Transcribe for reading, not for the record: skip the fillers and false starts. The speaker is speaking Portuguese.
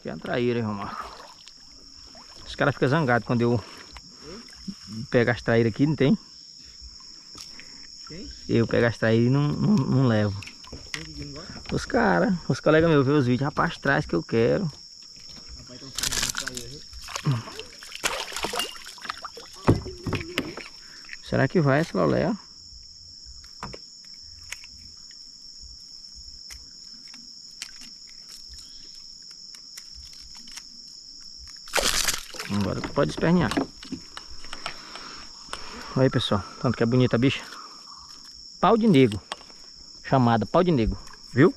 Aqui é uma traíra, hein, Romário? Os caras ficam zangados quando eu pego as traíras aqui, não tem? Quem? Eu pego as traíras e não levo. Quem que não gosta? Os caras, os colegas meus vê os vídeos, rapaz, traz que eu quero. Rapaz, então você não traíra, viu? Será que vai essa Lauléia? Agora tu pode espernear. Olha aí, pessoal, tanto que é bonita a bicha. Pau de negro. Chamada pau de negro, viu?